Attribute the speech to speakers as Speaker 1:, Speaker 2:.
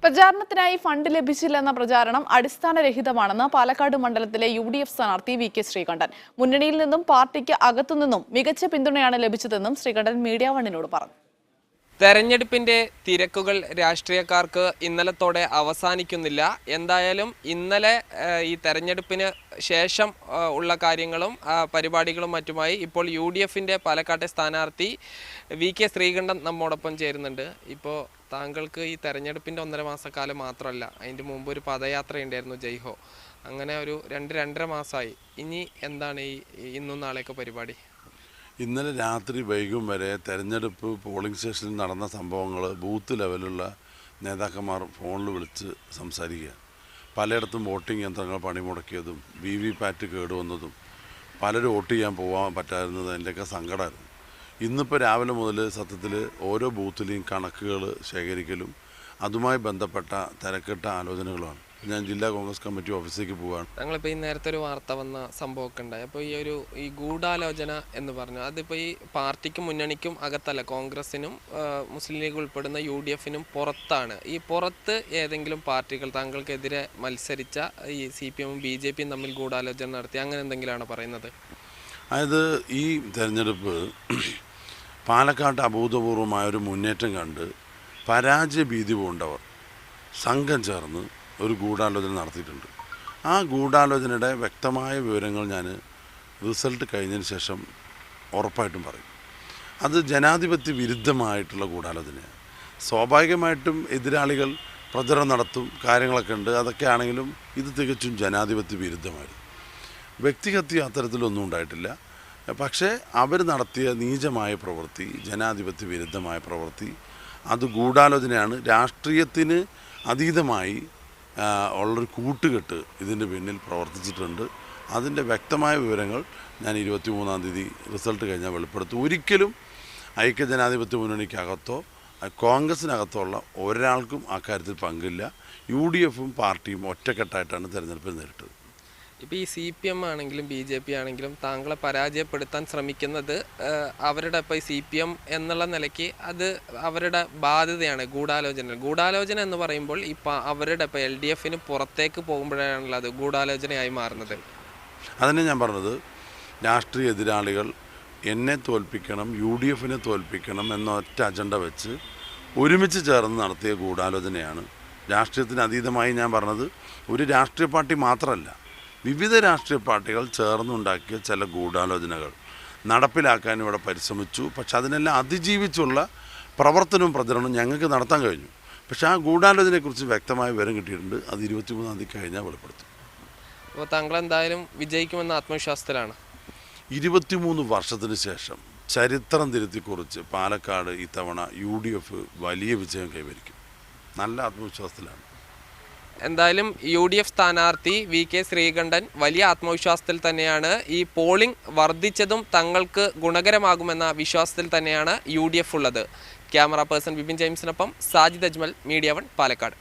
Speaker 1: പ്രചാരണത്തിനായി ഫണ്ട് ലഭിച്ചില്ലെന്ന പ്രചാരണം അടിസ്ഥാനരഹിതമാണെന്ന് പാലക്കാട് മണ്ഡലത്തിലെ UDF സ്ഥാനാർത്ഥി VK ശ്രീകണ്ഠൻ. മുന്നണിയിൽ നിന്നും പാർട്ടിക്ക് അകത്തുനിന്നും മികച്ച പിന്തുണയാണ് ലഭിച്ചതെന്നും ശ്രീകണ്ഠൻ മീഡിയ വണ്ണിനോട് പറഞ്ഞു.
Speaker 2: തെരഞ്ഞെടുപ്പിന്റെ തിരക്കുകൾ രാഷ്ട്രീയക്കാർക്ക് ഇന്നലത്തോടെ അവസാനിക്കുന്നില്ല. എന്തായാലും ഇന്നലെ ഈ തെരഞ്ഞെടുപ്പിന് ശേഷം ഉള്ള കാര്യങ്ങളും പരിപാടികളും മറ്റുമായി ഇപ്പോൾ UDFന്റെ പാലക്കാട്ടെ സ്ഥാനാർത്ഥി VK ശ്രീകണ്ഠൻ നമ്മോടൊപ്പം ചേരുന്നുണ്ട്. ഇപ്പോൾ താങ്കൾക്ക് ഈ തെരഞ്ഞെടുപ്പിന്റെ 1.5 മാസക്കാലം മാത്രമല്ല, അതിൻ്റെ മുമ്പ് ഒരു പദയാത്ര ഉണ്ടായിരുന്നു, ജയ്ഹോ. അങ്ങനെ ഒരു 2-2.5 മാസമായി. ഇനി എന്താണ് ഈ ഇന്നും നാളെയൊക്കെ പരിപാടി?
Speaker 3: ഇന്നലെ രാത്രി വൈകും വരെ തെരഞ്ഞെടുപ്പ് പോളിംഗ് സ്റ്റേഷനിൽ നടന്ന സംഭവങ്ങൾ ബൂത്ത് ലെവലുള്ള നേതാക്കന്മാർ ഫോണിൽ വിളിച്ച് സംസാരിക്കുക. പലയിടത്തും വോട്ടിംഗ് യന്ത്രങ്ങൾ പണിമുടക്കിയതും VVPAT കേടുവന്നതും പലരും വോട്ട് ചെയ്യാൻ പോകാൻ പറ്റാതിരുന്നത് അതിൻ്റെയൊക്കെ സങ്കടമായിരുന്നു. ഇന്നിപ്പോൾ രാവിലെ മുതൽ സത്യത്തിൽ ഓരോ ബൂത്തിലെയും കണക്കുകൾ ശേഖരിക്കലും അതുമായി ബന്ധപ്പെട്ട തിരക്കിട്ട ആലോചനകളുമാണ്. ഞാൻ ജില്ലാ കോൺഗ്രസ് കമ്മിറ്റി ഓഫീസിലേക്ക് പോവുകയാണ്.
Speaker 2: ഞങ്ങളിപ്പോൾ ഈ നേരത്തെ ഒരു വാർത്ത വന്ന സംഭവമൊക്കെ ഉണ്ടായി. അപ്പോൾ ഈ ഗൂഢാലോചന എന്ന് പറഞ്ഞു, അതിപ്പോൾ ഈ പാർട്ടിക്കും മുന്നണിക്കും അകത്തല്ല, കോൺഗ്രസിനും മുസ്ലിം ലീഗ് ഉൾപ്പെടുന്ന UDFനും പുറത്താണ്. ഈ പുറത്ത് ഏതെങ്കിലും പാർട്ടികൾ താങ്കൾക്കെതിരെ മത്സരിച്ച ഈ CPM-ഉം BJPയും തമ്മിൽ ഗൂഢാലോചന നടത്തി, അങ്ങനെ എന്തെങ്കിലുമാണ് പറയുന്നത്?
Speaker 3: അതായത് ഈ തെരഞ്ഞെടുപ്പ് പാലക്കാട്ട് അഭൂതപൂർവമായൊരു മുന്നേറ്റം കണ്ട് പരാജയ ഭീതി പൂണ്ടവർ സംഘം ചേർന്ന് ഒരു ഗൂഢാലോചന നടത്തിയിട്ടുണ്ട്. ആ ഗൂഢാലോചനയുടെ വ്യക്തമായ വിവരങ്ങൾ ഞാൻ റിസൾട്ട് കഴിഞ്ഞതിന് ശേഷം ഉറപ്പായിട്ടും പറയും. അത് ജനാധിപത്യ വിരുദ്ധമായിട്ടുള്ള ഗൂഢാലോചനയാണ്. സ്വാഭാവികമായിട്ടും എതിരാളികൾ പ്രചരണം നടത്തും, കാര്യങ്ങളൊക്കെ ഉണ്ട്. അതൊക്കെ ആണെങ്കിലും ഇത് തികച്ചും ജനാധിപത്യ വിരുദ്ധമായിരുന്നു. വ്യക്തിഹത്യ അത്തരത്തിലൊന്നും ഉണ്ടായിട്ടില്ല. പക്ഷേ അവർ നടത്തിയ നീചമായ പ്രവൃത്തി, ജനാധിപത്യ വിരുദ്ധമായ പ്രവൃത്തി, അത് ഗൂഢാലോചനയാണ്. രാഷ്ട്രീയത്തിന് അതീതമായി ഉള്ളൊരു കൂട്ടുകെട്ട് ഇതിൻ്റെ പിന്നിൽ പ്രവർത്തിച്ചിട്ടുണ്ട്. അതിൻ്റെ വ്യക്തമായ വിവരങ്ങൾ ഞാൻ 23-ാം തീയതി റിസൾട്ട് കഴിഞ്ഞാൽ വെളിപ്പെടുത്തും. ഒരിക്കലും ഐക്യജനാധിപത്യ മുന്നണിക്കകത്തോ കോൺഗ്രസിനകത്തോ ഉള്ള ഒരാൾക്കും അക്കാര്യത്തിൽ പങ്കില്ല. UDFും പാർട്ടിയും ഒറ്റക്കെട്ടായിട്ടാണ് തെരഞ്ഞെടുപ്പിൽ നേരിട്ടത്.
Speaker 2: ഇപ്പോൾ ഈ CPM ആണെങ്കിലും BJP ആണെങ്കിലും താങ്കളെ പരാജയപ്പെടുത്താൻ ശ്രമിക്കുന്നത് അവരുടെ ഇപ്പോൾ ഈ CPM എന്നുള്ള നിലയ്ക്ക് അത് അവരുടെ ബാധ്യതയാണ്. ഗൂഢാലോചന എന്ന് പറയുമ്പോൾ ഇപ്പോൾ അവരുടെ ഇപ്പോൾ LDFന് പുറത്തേക്ക് പോകുമ്പോഴാണല്ലോ അത് ഗൂഢാലോചനയായി മാറുന്നത്.
Speaker 3: അതിനെ ഞാൻ പറഞ്ഞത്, രാഷ്ട്രീയ എതിരാളികൾ എന്നെ തോൽപ്പിക്കണം, UDFനെ തോൽപ്പിക്കണം എന്ന ഒറ്റ അജണ്ട വെച്ച് ഒരുമിച്ച് ചേർന്ന് നടത്തിയ ഗൂഢാലോചനയാണ്. രാഷ്ട്രീയത്തിന് അതീതമായി ഞാൻ പറഞ്ഞത്, ഒരു രാഷ്ട്രീയ പാർട്ടി മാത്രമല്ല, വിവിധ രാഷ്ട്രീയ പാർട്ടികൾ ചേർന്നുണ്ടാക്കിയ ചില ഗൂഢാലോചനകൾ നടപ്പിലാക്കാൻ ഇവിടെ പരിശ്രമിച്ചു. പക്ഷെ അതിനെല്ലാം അതിജീവിച്ചുള്ള പ്രവർത്തനവും പ്രചരണവും ഞങ്ങൾക്ക് നടത്താൻ കഴിഞ്ഞു. പക്ഷെ ആ ഗൂഢാലോചനയെക്കുറിച്ച് വ്യക്തമായ വിവരം കിട്ടിയിട്ടുണ്ട്. അത് 23-ാം തീയതി കഴിഞ്ഞാൽ വെളിപ്പെടുത്തും.
Speaker 2: അപ്പോൾ താങ്കൾ എന്തായാലും വിജയിക്കുമെന്ന ആത്മവിശ്വാസത്തിലാണ്.
Speaker 3: 23 വർഷത്തിന് ശേഷം ചരിത്രം തിരുത്തിക്കുറിച്ച് പാലക്കാട് ഇത്തവണ UDF വലിയ വിജയം കൈവരിക്കും. നല്ല ആത്മവിശ്വാസത്തിലാണ്.
Speaker 2: എന്തായാലും UDF സ്ഥാനാർത്ഥി VK ശ്രീകണ്ഠൻ വലിയ ആത്മവിശ്വാസത്തിൽ തന്നെയാണ്. ഈ പോളിംഗ് വർദ്ധിച്ചതും തങ്ങൾക്ക് ഗുണകരമാകുമെന്ന വിശ്വാസത്തിൽ തന്നെയാണ് UDF ഉള്ളത്. ക്യാമറ പേഴ്സൺ വിപിൻ ജെയിംസിനൊപ്പം സാജിദ് അജ്മൽ, മീഡിയ 1, പാലക്കാട്.